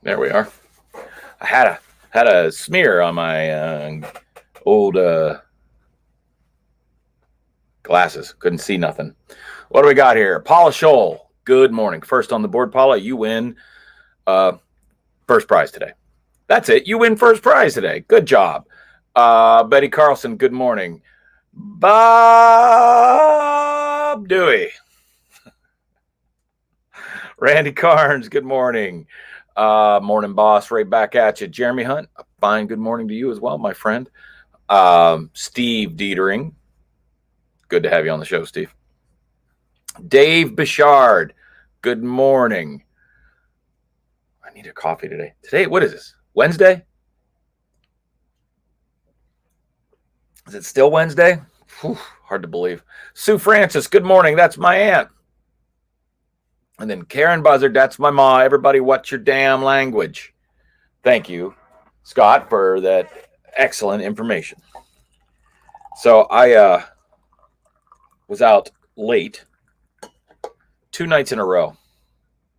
There we are. I had a smear on my old glasses. Couldn't see nothing. What do we got here? Paula Scholl. Good morning. First on the board, Paula. You win first prize today. That's it. You win first prize today. Good job. Betty Carlson. Good morning. Bob Dewey. Randy Carnes. Good morning. Morning, boss. Right back at you. Jeremy Hunt. A fine good morning to you as well, my friend. Steve Dietering. Good to have you on the show, Steve. Dave Bichard. Good morning. I need a coffee today. Today, what is this? Wednesday? Is it still Wednesday? Whew, hard to believe. Sue Francis. Good morning. That's my aunt. And then Karen Buzzard, that's my ma. Everybody, what's your damn language? Thank you, Scott, for that excellent information. So I was out late 2 nights in a row.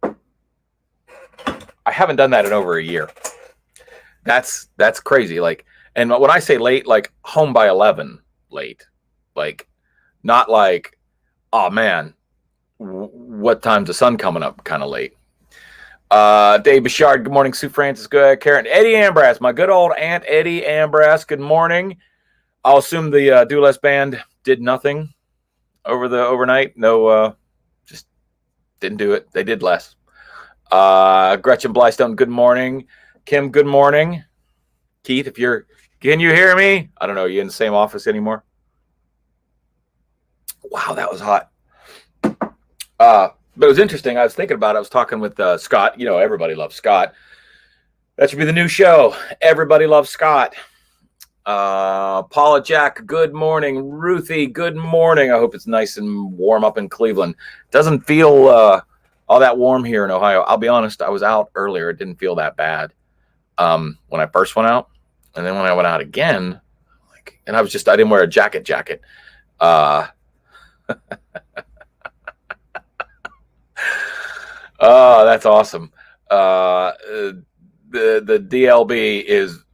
I haven't done that in over a year. That's crazy. Like, and when I say late, like home by 11 late, like not like, oh man, what time's the sun coming up kind of late. Dave Bichard, good morning. Sue Francis, good. Karen, Eddie Ambras, my good old Aunt Eddie Ambras, good morning. I'll assume the Do Less band did nothing over the overnight. No, just didn't do it. They did less. Gretchen Blystone, good morning. Kim, good morning. Keith, can you hear me? I don't know. Are you in the same office anymore? Wow, that was hot. But it was interesting. I was thinking about it. I was talking with Scott. You know, everybody loves Scott. That should be the new show. Everybody loves Scott. Paula Jack, good morning. Ruthie, good morning. I hope it's nice and warm up in Cleveland. Doesn't feel all that warm here in Ohio. I'll be honest. I was out earlier. It didn't feel that bad when I first went out. And then when I went out again, and I didn't wear a jacket. Oh, that's awesome. The DLB is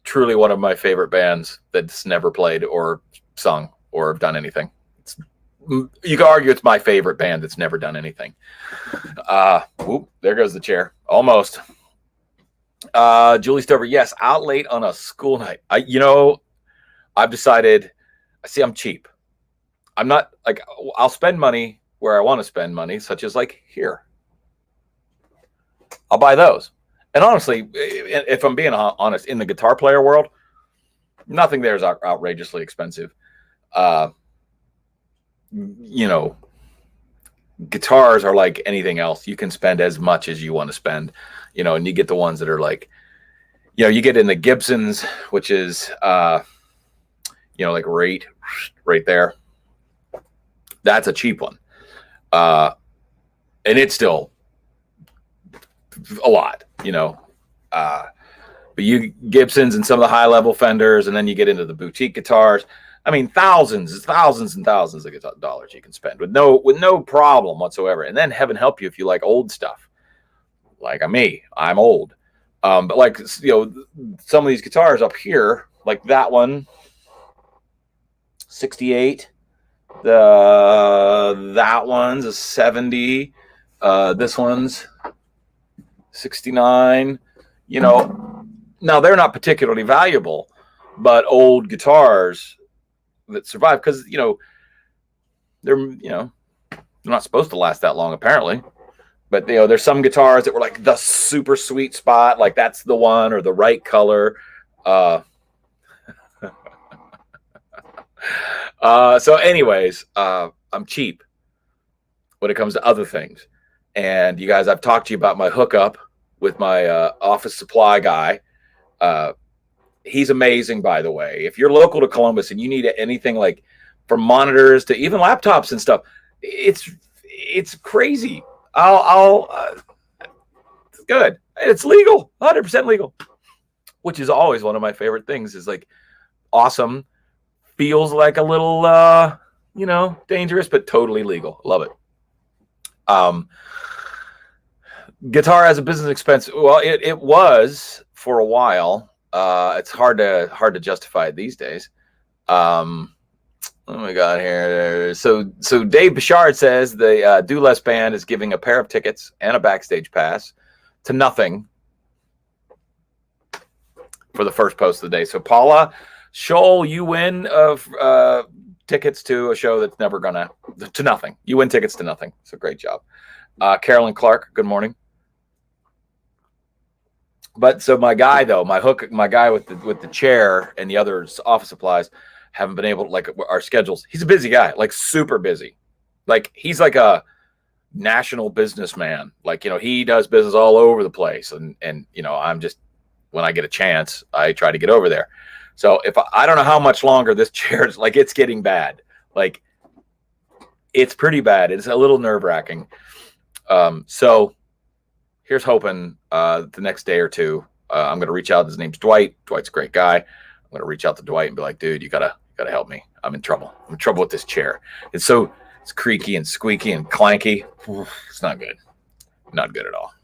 truly one of my favorite bands that's never played or sung or done anything. You could argue it's my favorite band that's never done anything. There goes the chair. Almost. Julie Stover, yes, out late on a school night. I've decided, I'm cheap. I'm not like, I'll spend money where I want to spend money, such as like here. I'll buy those. And honestly, if I'm being honest, in the guitar player world, nothing there is outrageously expensive. Guitars are like anything else. You can spend as much as you want to spend, and you get the ones that are like, you get in the Gibsons, which is, like right there. That's a cheap one. And it's still a lot, but you Gibsons and some of the high level Fenders, and then you get into the boutique guitars. I mean, thousands and thousands of dollars you can spend with no problem whatsoever. And then heaven help you if you like old stuff. Like me, I'm old. But like, some of these guitars up here, like that one, 68. That one's a 70. This one's 69. Now they're not particularly valuable, but old guitars that survive because they're not supposed to last that long apparently. But there's some guitars that were like the super sweet spot, like that's the one or the right color. So anyways, I'm cheap when it comes to other things. And you guys, I've talked to you about my hookup with my office supply guy. He's amazing, by the way. If you're local to Columbus and you need anything like from monitors to even laptops and stuff, it's crazy. It's good. It's legal, 100% legal, which is always one of my favorite things. Is like awesome. Feels like a little, dangerous, but totally legal. Love it. Guitar as a business expense. Well, it was for a while. It's hard to justify it these days. What we got here? So Dave Bouchard says the Do Less Band is giving a pair of tickets and a backstage pass to Nothing for the first post of the day. So Paula Scholl, you win tickets to a show that's never gonna to Nothing. You win tickets to Nothing. So great job. Carolyn Clark, good morning. But so my guy though, my guy with the chair and the other office supplies haven't been able to, like, our schedules. He's a busy guy, like super busy. Like he's like a national businessman. Like, he does business all over the place. And I'm just, when I get a chance, I try to get over there. So if I don't know how much longer this chair is, like, it's getting bad. Like it's pretty bad. It's a little nerve wracking. So here's hoping the next day or two, I'm going to reach out. His name's Dwight. Dwight's a great guy. I'm going to reach out to Dwight and be like, dude, you gotta help me. I'm in trouble. I'm in trouble with this chair. It's creaky and squeaky and clanky. It's not good. Not good at all.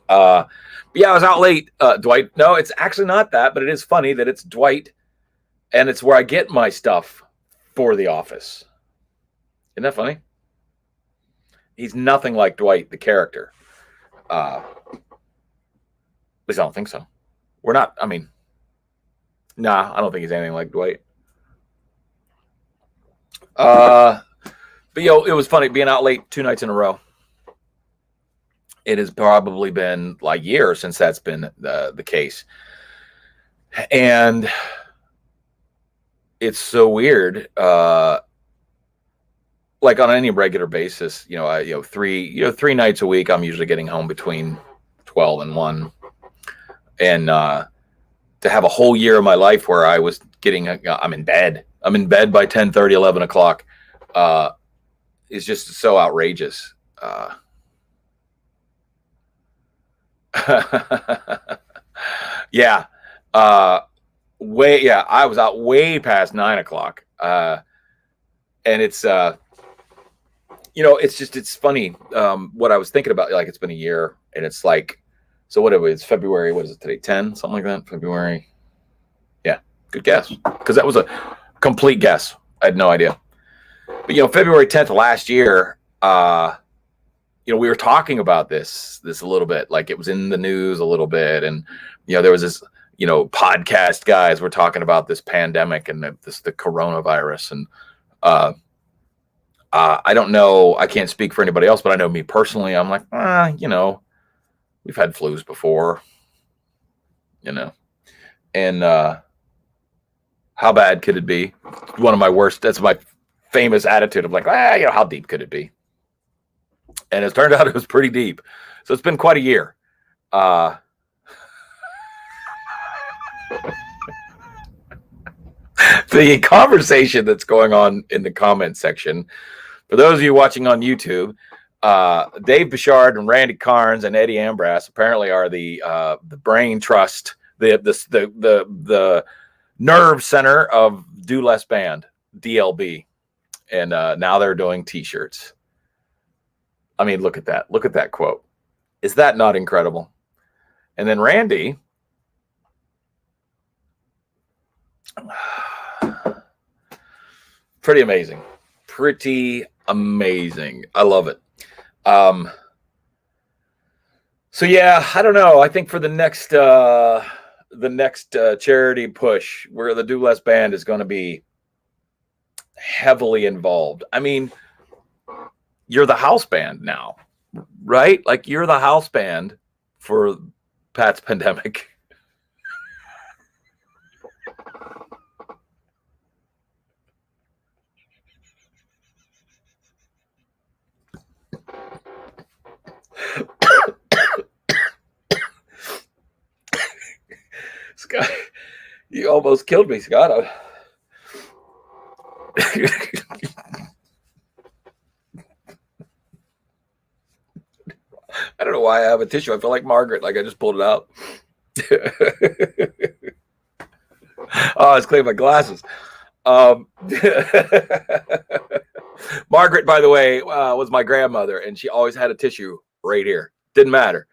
But yeah, I was out late, Dwight. No, it's actually not that, but it is funny that it's Dwight and it's where I get my stuff for the office. Isn't that funny? He's nothing like Dwight, the character. At least I don't think so. We're not, I mean, nah, I don't think he's anything like Dwight. But it was funny being out late 2 nights in a row. It has probably been like years since that's been the case. And it's so weird. Like on any regular basis, 3 nights a week, I'm usually getting home between 12 and 1. And to have a whole year of my life where I was I'm in bed by 10:30, 11 o'clock, is just so outrageous. Yeah. I was out way past 9 o'clock. And it's, it's funny. What I was thinking about, like, it's been a year and it's like, so what it was February, what is it today? 10, something like that. February. Yeah. Good guess. Cause that was a complete guess. I had no idea. But, February 10th of last year, we were talking about this a little bit, like it was in the news a little bit. And, there was this, podcast guys were talking about this pandemic and the coronavirus. And, I don't know, I can't speak for anybody else, but I know me personally, I'm like, we've had flus before, and, how bad could it be? One of my worst, that's my famous attitude of like, how deep could it be? And it turned out it was pretty deep. So it's been quite a year. The conversation that's going on in the comment section, for those of you watching on YouTube, Dave Bouchard and Randy Carnes and Eddie Ambras apparently are the brain trust, the nerve center of Do Less Band, DLB. And now they're doing t-shirts. I mean, look at that. Look at that quote. Is that not incredible? And then Randy, pretty amazing. Pretty amazing. I love it. So yeah, I don't know. I think for the next charity push, where the Do Less Band is going to be heavily involved. I mean, you're the house band now, right? Like you're the house band for Pat's Pandemic. Scott, you almost killed me, Scott. I don't know why I have a tissue. I feel like Margaret, like I just pulled it out. Oh, it's cleaning my glasses. Margaret, by the way, was my grandmother, and she always had a tissue right here Didn't matter.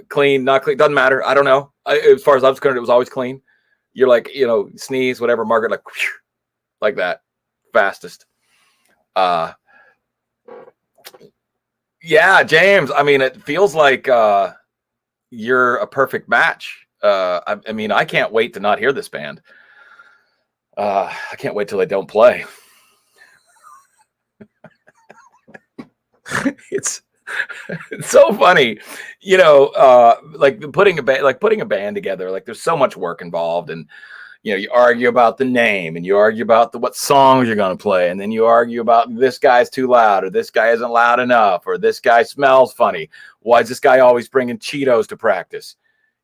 Clean, not clean, doesn't matter. I don't know. As far as I was concerned, it was always clean. You're like, sneeze, whatever, Margaret, like, whew, like that, fastest. Yeah, James. I mean, it feels like you're a perfect match. I mean, I can't wait to not hear this band. I can't wait till they don't play. It's so funny, like putting a band together. Like, there's so much work involved, and you argue about the name, and you argue about what songs you're going to play, and then you argue about this guy's too loud, or this guy isn't loud enough, or this guy smells funny. Why is this guy always bringing Cheetos to practice?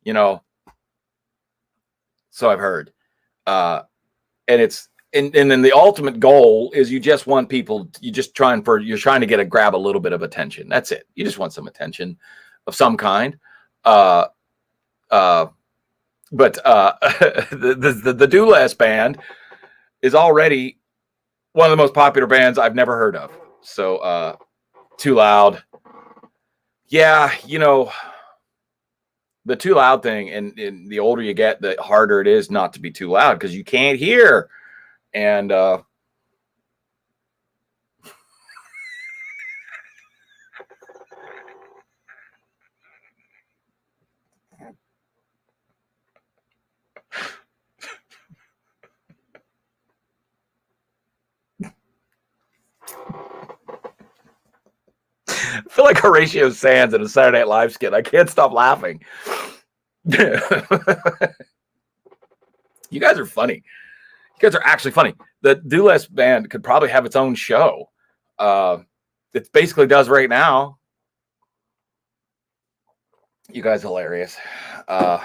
So I've heard, and then the ultimate goal is you just want people. You're trying to grab a little bit of attention. That's it. You just want some attention of some kind. But the Do Less band is already one of the most popular bands I've never heard of. So Too Loud. Yeah, the too loud thing, and the older you get, the harder it is not to be too loud because you can't hear. And I feel like Horatio Sands in a Saturday Night Live skit. I can't stop laughing. You guys are funny. You guys are actually funny. The Do Less band could probably have its own show. It basically does right now. You guys are hilarious. I'm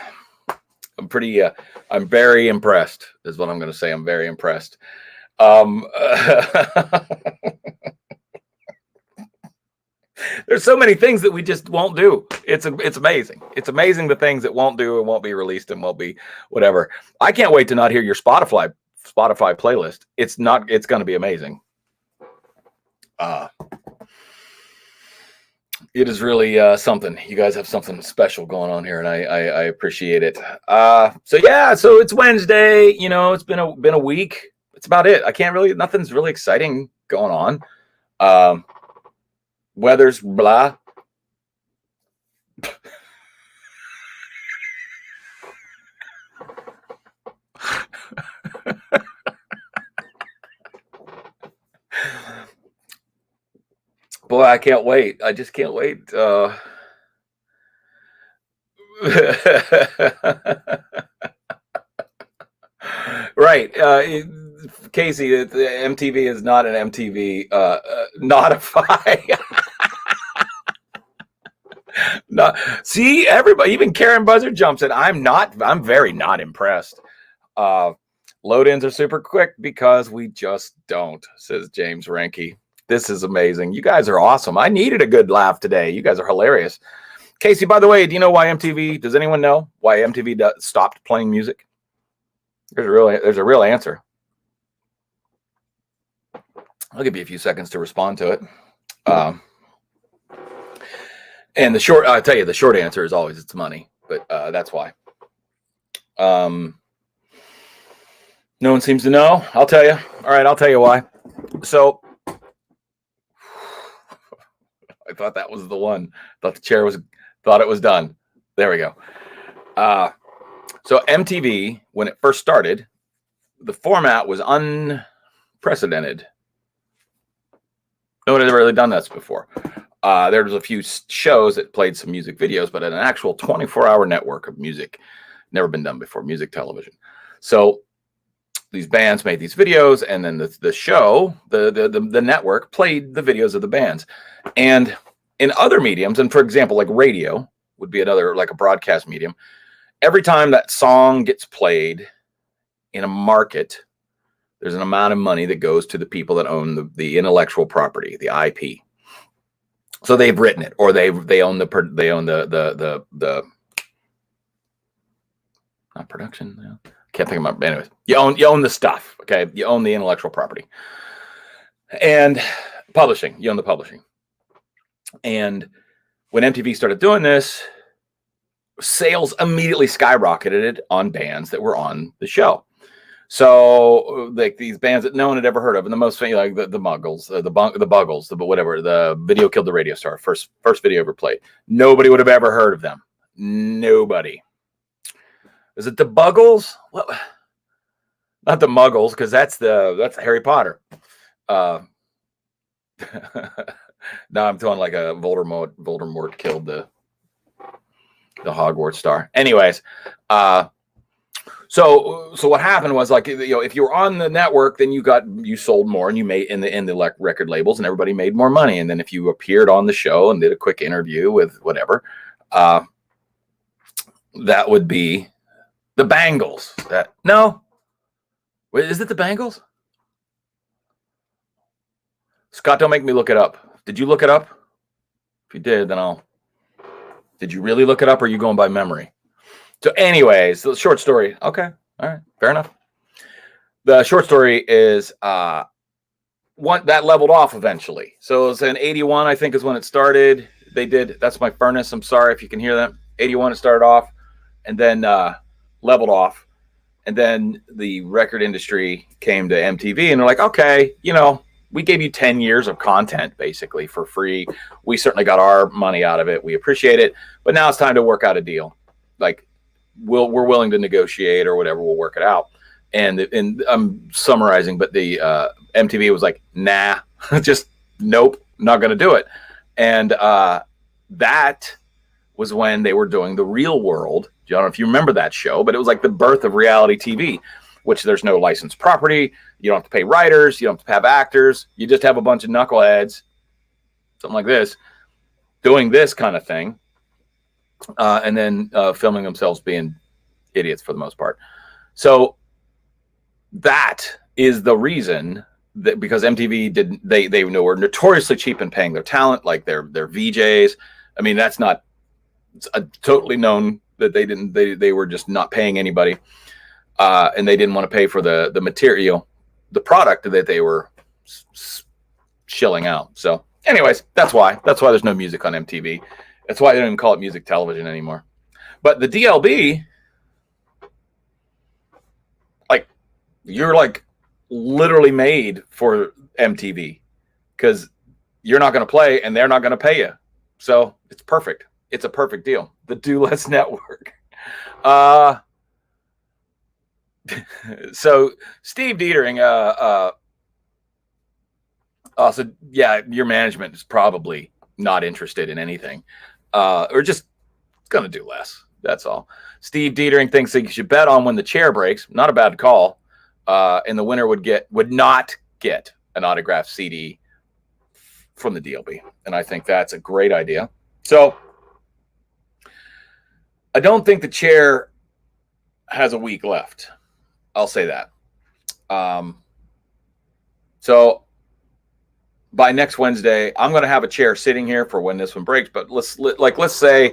very impressed is what I'm going to say. I'm very impressed. There's so many things that we just won't do. It's amazing. It's amazing the things that won't do and won't be released and won't be whatever. I can't wait to not hear your Spotify playlist. It's going to be amazing. It is really something. You guys have something special going on here, and I appreciate it. So it's Wednesday. It's been a week. It's about it. Nothing's really exciting going on. Weather's blah. Boy, I can't wait. I just can't wait. Right. Casey, the MTV is not an MTV notify. No, see, everybody, even Karen Buzzard jumps in. I'm very not impressed. Load-ins are super quick because we just don't, says James Ranke. This is amazing. You guys are awesome. I needed a good laugh today. You guys are hilarious. Casey, by the way, do you know why does anyone know why MTV stopped playing music? There's a real answer. I'll give you a few seconds to respond to it. And I'll tell you, the short answer is always it's money, but that's why. No one seems to know. I'll tell you. All right, I'll tell you why. So I thought that was the one. Thought the chair thought it was done. There we go. So MTV, when it first started, the format was unprecedented. No one had ever really done this before. There was a few shows that played some music videos, but an actual 24-hour network of music, never been done before, music television. So these bands made these videos, and then the show, the network played the videos of the bands. And in other mediums, and for example, like radio would be another, like a broadcast medium, every time that song gets played in a market, there's an amount of money that goes to the people that own the intellectual property, the IP. So they've written it, or they own the not production. No. Can't think about. Anyways, you own the stuff. Okay, you own the intellectual property and publishing. You own the publishing, and when MTV started doing this, sales immediately skyrocketed on bands that were on the show. So like these bands that no one had ever heard of, and the most famous, like the Muggles, the Buggles, the whatever, the Video Killed the Radio Star, first video ever played. Nobody would have ever heard of them. Nobody. Is it the Buggles? Well, not the Muggles, because that's Harry Potter. No, I'm doing like a Voldemort killed the Hogwarts star. Anyways, so what happened was, like, if you were on the network, then you sold more, and you made in the record labels, and everybody made more money. And then if you appeared on the show and did a quick interview with whatever, that would be the Bangles. Is it the Bangles? Scott, don't make me look it up. Did you look it up? If you did, then did you really look it up, or are you going by memory? So anyways, the short story. Okay. All right. Fair enough. The short story is that leveled off eventually. So it was in 81, I think, is when it started. That's my furnace. I'm sorry if you can hear that. 81, it started off, and then leveled off. And then the record industry came to MTV, and they're like, okay, we gave you 10 years of content basically for free. We certainly got our money out of it. We appreciate it. But now it's time to work out a deal. Like, we're willing to negotiate or whatever. We'll work it out. And I'm summarizing, but the MTV was like, nah, just nope, not going to do it. And that was when they were doing The Real World. I don't know if you remember that show, but it was like the birth of reality TV, which there's no licensed property. You don't have to pay writers. You don't have to have actors. You just have a bunch of knuckleheads, something like this, doing this kind of thing. And then filming themselves being idiots for the most part. So that is the reason that, because MTV they were notoriously cheap in paying their talent, like their VJs. I mean, it's totally known that they were just not paying anybody, and they didn't want to pay for the material, the product that they were shilling out. So anyways, that's why there's no music on MTV. That's why they don't even call it music television anymore. But the DLB, like, you're like literally made for MTV, because you're not going to play and they're not going to pay you. So it's perfect. It's a perfect deal. The Do Less Network. So Steve Dietering, so yeah, your management is probably not interested in anything. Or just going to do less. That's all. Steve Dietering thinks that you should bet on when the chair breaks. Not a bad call. And the winner would not get an autographed CD from the DLB. And I think that's a great idea. So I don't think the chair has a week left. I'll say that. So by next Wednesday, I'm going to have a chair sitting here for when this one breaks. But let's say,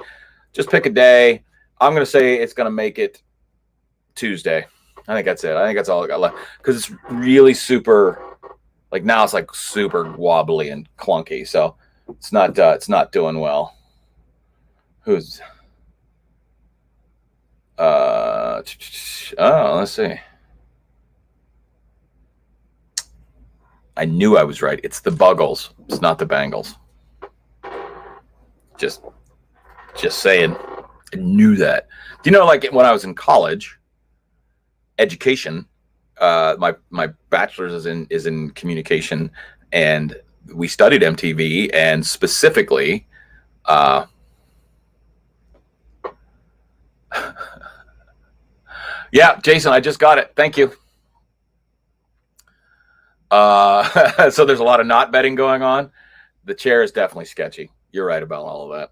just pick a day. I'm going to say it's going to make it Tuesday. I think that's it. I think that's all I got left, because it's really super. Like, now it's like super wobbly and clunky, so it's not doing well. Let's see. I knew I was right. It's the Buggles. It's not the Bangles. Just saying. I knew that. Do you know, like, when I was in college, education, my bachelor's is in communication, and we studied MTV, and specifically, yeah, Jason, I just got it. Thank you. So there's a lot of not betting going on. The chair is definitely sketchy. You're right about all of that.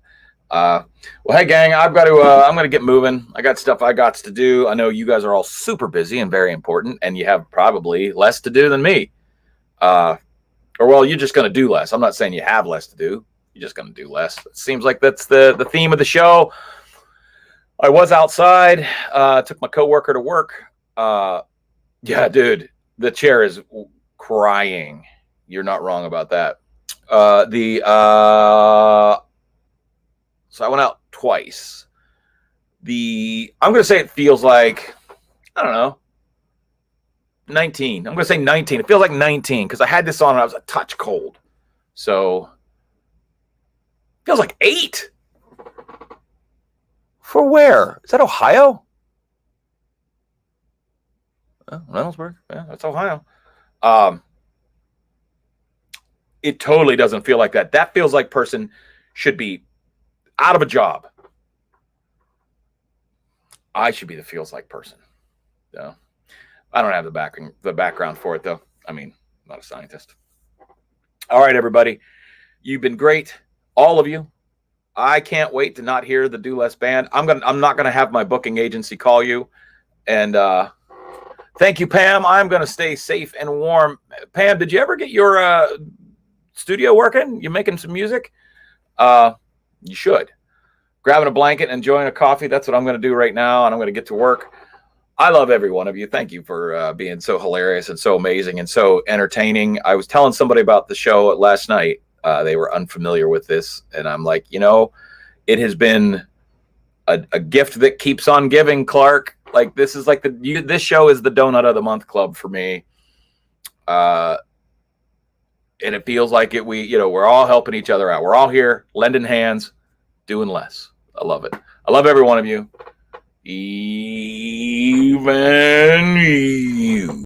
Well, hey gang, I'm going to get moving. I got stuff I got to do. I know you guys are all super busy and very important, and you have probably less to do than me. Or, well, you're just going to do less. I'm not saying you have less to do. You're just going to do less. It seems like that's the theme of the show. I was outside, took my coworker to work. Yeah, dude, the chair is crying. You're not wrong about that. So I went out twice. I'm going to say it feels like, I don't know, 19. I'm going to say 19. It feels like 19 because I had this on and I was a touch cold. So it feels like 8. For where? Is that Ohio? Reynoldsburg? Yeah, that's Ohio. It totally doesn't feel like that. That feels like person should be out of a job. I should be the feels like person. So I don't have the background for it though. I mean, I'm not a scientist. All right, everybody. You've been great. All of you. I can't wait to not hear the Do Less Band. I'm not gonna have my booking agency call you. And thank you, Pam. I'm gonna stay safe and warm. Pam, did you ever get your studio working? You making some music? You should. Grabbing a blanket and enjoying a coffee. That's what I'm going to do right now, and I'm going to get to work. I love every one of you. Thank you for being so hilarious and so amazing and so entertaining. I was telling somebody about the show last night. They were unfamiliar with this, and I'm like, it has been a gift that keeps on giving, Clark. Like, this is like this show is the donut of the month club for me. And it feels like we're all helping each other out. We're all here, lending hands, doing less. I love it. I love every one of you. Even you.